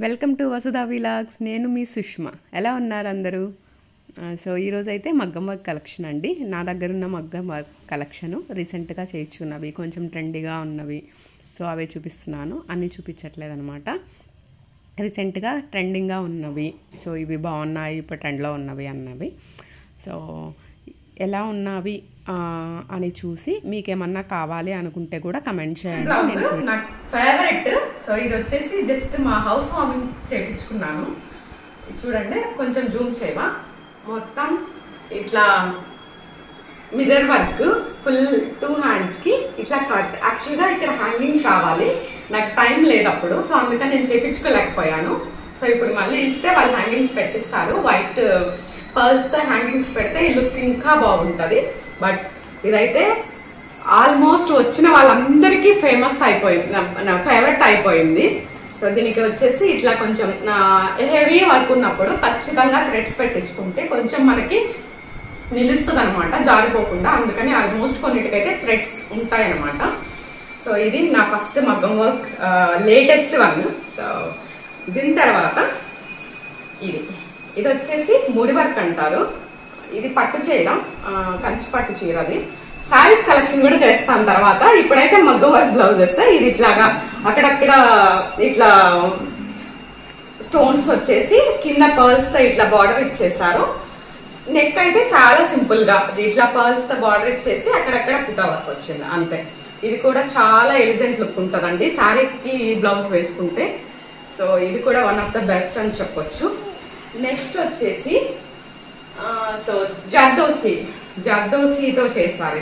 Welcome to Vasudha vlogs. నేను మీ సుష్మా. ఎలా ఉన్నారు అందరూ? సో ఈరోజు అయితే మగ్గం వర్క్ కలెక్షన్ అండి. నా దగ్గర ఉన్న మగ్గం వర్క్ కలెక్షను రీసెంట్గా చేయించుకున్నవి, కొంచెం ట్రెండీగా ఉన్నవి. సో అవే చూపిస్తున్నాను, అన్నీ చూపించట్లేదు అనమాట. రీసెంట్గా ట్రెండింగ్గా ఉన్నవి, సో ఇవి బాగున్నాయి, ఇప్పుడు ట్రెండ్లో ఉన్నవి అన్నవి. సో ఎలా ఉన్నవి అని చూసి మీకేమన్నా కావాలి అనుకుంటే కూడా కమెంట్ చేయండి. నాకు ఫేవరెట్. సో ఇది వచ్చేసి జస్ట్ మా హౌస్ వార్మింగ్ చేయించుకున్నాను. చూడండి, కొంచెం జూమ్ చేయవా? మొత్తం ఇట్లా మిర్రర్ వర్క్, ఫుల్ 2 హ్యాండ్స్కి ఇట్లా కట్. యాక్చువల్గా ఇక్కడ హ్యాంగింగ్స్ రావాలి, నాకు టైం లేదు అప్పుడు, సో అందుకని నేను చేయించుకోలేకపోయాను. సో ఇప్పుడు మళ్ళీ ఇస్తే వాళ్ళు హ్యాంగింగ్స్ పెట్టిస్తారు. వైట్ పర్ల్స్తో హ్యాంగింగ్స్ పెడితే ఈ లుక్ ఇంకా బాగుంటుంది. బట్ ఇదైతే ఆల్మోస్ట్ వచ్చిన వాళ్ళందరికీ ఫేమస్ అయిపోయింది, నా ఫేవరెట్ అయిపోయింది. సో దీనికి వచ్చేసి ఇట్లా కొంచెం హెవీ వర్క్ ఉన్నప్పుడు ఖచ్చితంగా థ్రెడ్స్ పెట్టించుకుంటే కొంచెం మనకి నిలుస్తుంది అనమాట, జారిపోకుండా. అందుకని ఆల్మోస్ట్ కొన్నిటికైతే థ్రెడ్స్ ఉంటాయి అనమాట. సో ఇది నా ఫస్ట్ మగ్గం వర్క్, లేటెస్ట్ వన్. సో దీని తర్వాత ఇది వచ్చేసి ముడి వర్క్ అంటారు. ఇది పట్టు చీర, కంచి పట్టు చీర. అది శారీస్ కలెక్షన్ కూడా చేస్తాను తర్వాత. ఇప్పుడైతే మగ్గం వర్క్ బ్లౌజెస్. ఇది ఇట్లాగా అక్కడక్కడ ఇట్లా స్టోన్స్ వచ్చేసి కింద పర్ల్స్ తో ఇట్లా బార్డర్ ఇచ్చేసారు. నెక్ అయితే చాలా సింపుల్ గా ఇట్లా పర్ల్స్ తో బార్డర్ ఇచ్చేసి అక్కడక్కడ పుటా వర్క్ వచ్చింది అంతే. ఇది కూడా చాలా ఎలిజెంట్ లుక్ ఉంటుందండి శారీకి బ్లౌజ్ వేసుకుంటే. సో ఇది కూడా వన్ ఆఫ్ ద బెస్ట్ అని చెప్పొచ్చు. నెక్స్ట్ వచ్చేసి సో జర్దోసీతో చేశారు.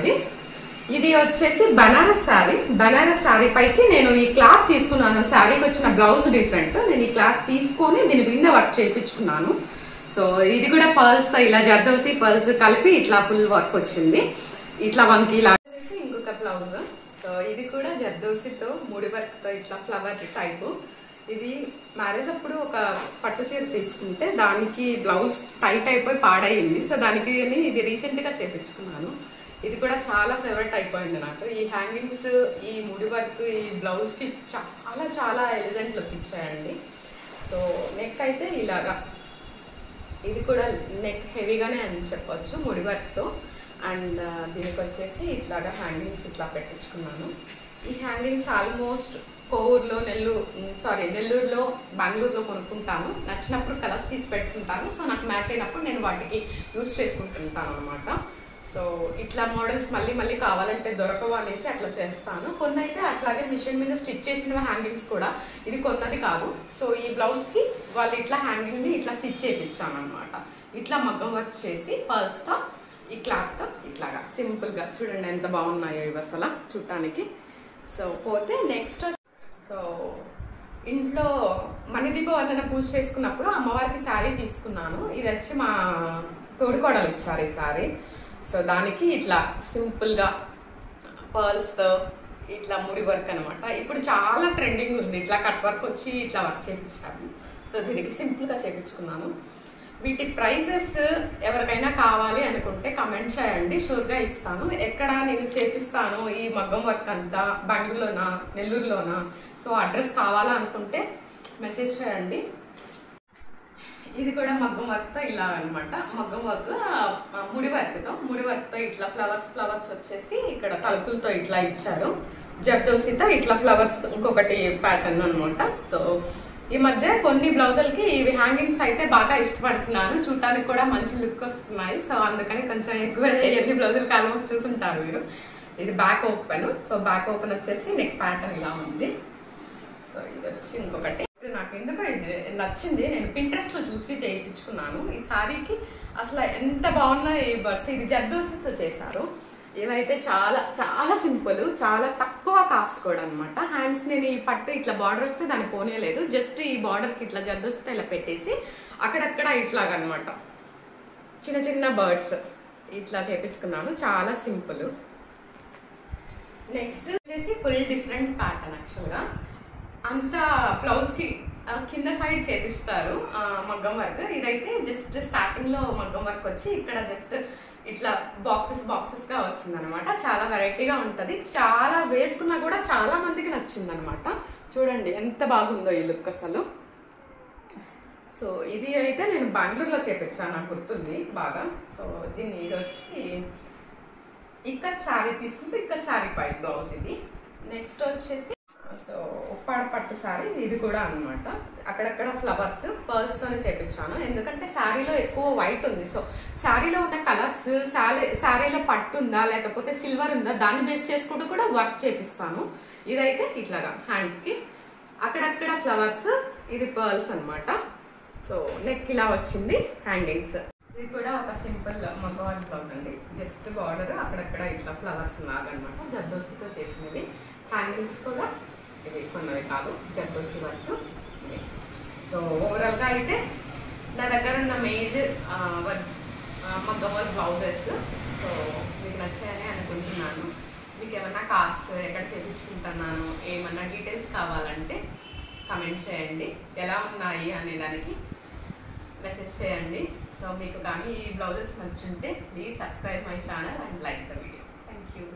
ఇది వచ్చేసి బనారస్ శారీ పైకి నేను ఈ క్లాత్ తీసుకున్నాను. శారీకి వచ్చిన బ్లౌజ్ డిఫరెంట్, నేను ఈ క్లాత్ తీసుకొని దీని మీద వర్క్ చేయించుకున్నాను. సో ఇది కూడా పర్ల్స్ తో ఇలా జర్దోసి పర్ల్స్ కలిపి ఇట్లా ఫుల్ వర్క్ వచ్చింది. ఇట్లా వంకి ఇలా వచ్చేసి ఇంకొక బ్లౌజ్. సో ఇది కూడా జర్దోసితో ముడి వర్క్ తో ఇట్లా ఫ్లవర్ టైపు. ఇది మ్యారేజ్ అప్పుడు ఒక పట్టు చీర తీసుకుంటే దానికి బ్లౌజ్ టైట్ అయిపోయి పాడైంది. సో దానికి ఇది రీసెంట్గా చేయించుకున్నాను. ఇది కూడా చాలా ఫేవరెట్ అయిపోయింది నాకు. ఈ హ్యాంగింగ్స్, ఈ ముడి వర్క్, ఈ బ్లౌజ్కి చాలా చాలా ఎలిజెంట్ లుక్ ఇచ్చాయండి. సో నెక్ అయితే ఇలాగా, ఇది కూడా నెక్ హెవీగానే అని చెప్పొచ్చు ముడి వర్క్తో. అండ్ దీనికి వచ్చేసి ఇట్లాగా హ్యాంగింగ్స్ ఇట్లా పెట్టించుకున్నాను. ఈ హ్యాంగింగ్స్ ఆల్మోస్ట్ కోవూరులో, నెల్లూరులో, బెంగళూరులో కొనుక్కుంటాను. నచ్చినప్పుడు కలర్స్ తీసి పెట్టుకుంటాను. సో నాకు మ్యాచ్ అయినప్పుడు నేను వాటికి యూజ్ చేసుకుంటుంటాను అనమాట. సో ఇట్లా మోడల్స్ మళ్ళీ మళ్ళీ కావాలంటే దొరకవు అనేసి అట్లా చేస్తాను. కొన్ని అయితే అట్లాగే మిషన్ మీద స్టిచ్ చేసిన హ్యాంగింగ్స్ కూడా, ఇది కొన్నది కాదు. సో ఈ బ్లౌజ్కి వాళ్ళు ఇట్లా హ్యాంగింగ్ని ఇట్లా స్టిచ్ చేయించాను అనమాట. ఇట్లా మగ్గం వర్క్ చేసి పర్ల్స్తో ఈ క్లాత్తో ఇట్లాగా సింపుల్గా చూడండి ఎంత బాగున్నాయో ఇవి అసలు చూడటానికి. సో పోతే నెక్స్ట్, సో ఇంట్లో మణిదీపవందన పూజ చేసుకున్నప్పుడు అమ్మవారికి శారీ తీసుకున్నాను. ఇది వచ్చి మా తోడుకోడలు ఇచ్చారు ఈ శారీ. సో దానికి ఇట్లా సింపుల్గా పర్ల్స్తో ఇట్లా ముడి వర్క్ అనమాట. ఇప్పుడు చాలా ట్రెండింగ్ ఉంది, ఇట్లా కట్ వర్క్ వచ్చి ఇట్లా వర్క్ చేయించాను. సో దీనికి సింపుల్గా చేయించుకున్నాను. వీటి ప్రైజెస్ ఎవరికైనా కావాలి అనుకుంటే కమెంట్ చేయండి, షూర్గా ఇస్తాను. ఎక్కడ నేను చేపిస్తాను ఈ మగ్గం వర్క్ అంతా, బెంగళూరులోనా నెల్లూరులోనా? సో అడ్రస్ కావాలా అనుకుంటే మెసేజ్ చేయండి. ఇది కూడా మగ్గం వర్క్తో ఇలా అనమాట. మగ్గం వర్క్ ముడి వర్క్తో ఇట్లా ఫ్లవర్స్ వచ్చేసి ఇక్కడ తలుపులతో ఇట్లా ఇచ్చారు. జర్దోసితో ఇట్లా ఫ్లవర్స్ ఇంకొకటి ప్యాటర్న్ అనమాట. సో ఈ మధ్య కొన్ని బ్లౌజులకి ఇవి హ్యాంగింగ్స్ అయితే బాగా ఇష్టపడుతున్నాను, చూడటానికి కూడా మంచి లుక్ వస్తున్నాయి. సో అందుకని కొంచెం ఎక్కువ ఎన్ని బ్లౌజులకి ఆల్మోస్ట్ చూసుంటారు మీరు. ఇది back open. So back open వచ్చేసి నెక్ ప్యాటర్న్ ఇలా ఉంది. సో ఇది వచ్చి ఇంకొకటి నాకు ఎందుకో ఇది నచ్చింది, నేను పింట్రెస్ట్లో చూసి చేయించుకున్నాను. ఈ శారీకి అసలు ఎంత బాగున్నాయి ఈ బర్డ్స్. ఇది జర్దోసితో చేశారు. ఇవైతే చాలా చాలా సింపుల్, చాలా తక్కువ కాస్ట్ కూడా అనమాట. హ్యాండ్స్ నేను ఈ పట్టు ఇట్లా బార్డర్ వస్తే దాన్ని పోనేలేదు, జస్ట్ ఈ బార్డర్కి ఇట్లా జర్దోసితో ఇలా పెట్టేసి అక్కడక్కడ ఇట్లాగనమాట చిన్న చిన్న బర్డ్స్ ఇట్లా చేయించుకున్నాను. చాలా సింపుల్. నెక్స్ట్ వచ్చేసి ఫుల్ డిఫరెంట్ ప్యాటర్న్. యాక్చువల్గా అంతా బ్లౌజ్కి కింద సైడ్ చేపిస్తారు మగ్గం వర్క్. ఇదైతే జస్ట్ స్టార్టింగ్లో మగ్గం వర్క్ వచ్చి ఇక్కడ జస్ట్ ఇట్లా బాక్సెస్ గా వచ్చింది అనమాట. చాలా వెరైటీగా ఉంటుంది, చాలా వేసుకున్నా కూడా చాలా మందికి నచ్చింది అనమాట. చూడండి ఎంత బాగుందో ఈ లుక్ అసలు. సో ఇది అయితే నేను బెంగళూరులో చేపించాను, నాకు గుర్తుంది బాగా. సో దీన్ని ఇది వచ్చి ఇక్కత్ శారీ తీసుకుంటే ఇక్కత్ శారీ పై బ్లౌజ్ ఇది. నెక్స్ట్ వచ్చేసి సో ఉప్పాడ పట్టు శారీ ఇది కూడా అనమాట. అక్కడక్కడ ఫ్లవర్స్ పర్ల్స్తోనే చేపించాను, ఎందుకంటే శారీలో ఎక్కువ వైట్ ఉంది. సో శారీలో ఉన్న కలర్స్ శారీలో పట్టు ఉందా లేకపోతే సిల్వర్ ఉందా దాన్ని బేస్ చేసుకుంటూ కూడా వర్క్ చేపిస్తాను. ఇదైతే ఇట్లాగా హ్యాండ్స్కి అక్కడక్కడ ఫ్లవర్స్, ఇది పర్ల్స్ అనమాట. సో నెక్ ఇలా వచ్చింది, హ్యాంగింగ్స్. ఇది కూడా ఒక సింపుల్ మగవారి బ్లౌజ్ అండి, జస్ట్ బార్డర్ అక్కడక్కడ ఇట్లా ఫ్లవర్స్ లాగా అనమాట, జర్దోసితో చేసినవి. హ్యాంగింగ్స్ కూడా ఇవి కొన్నవి కాదు, జర్దోసి వర్క్. సో ఓవరాల్గా అయితే నా దగ్గర ఉన్న మేజర్ మగ్గం బ్లౌజెస్. సో మీకు నచ్చాయని అనుకుంటున్నాను. మీకు ఏమన్నా కాస్ట్, ఎక్కడ చేయించుకుంటున్నాను, ఏమన్నా డీటెయిల్స్ కావాలంటే కమెంట్ చేయండి. ఎలా ఉన్నాయి అనే దానికి మెసేజ్ చేయండి. సో మీకు కానీ ఈ బ్లౌజెస్ నచ్చుంటే please subscribe my channel and like the video. Thank you.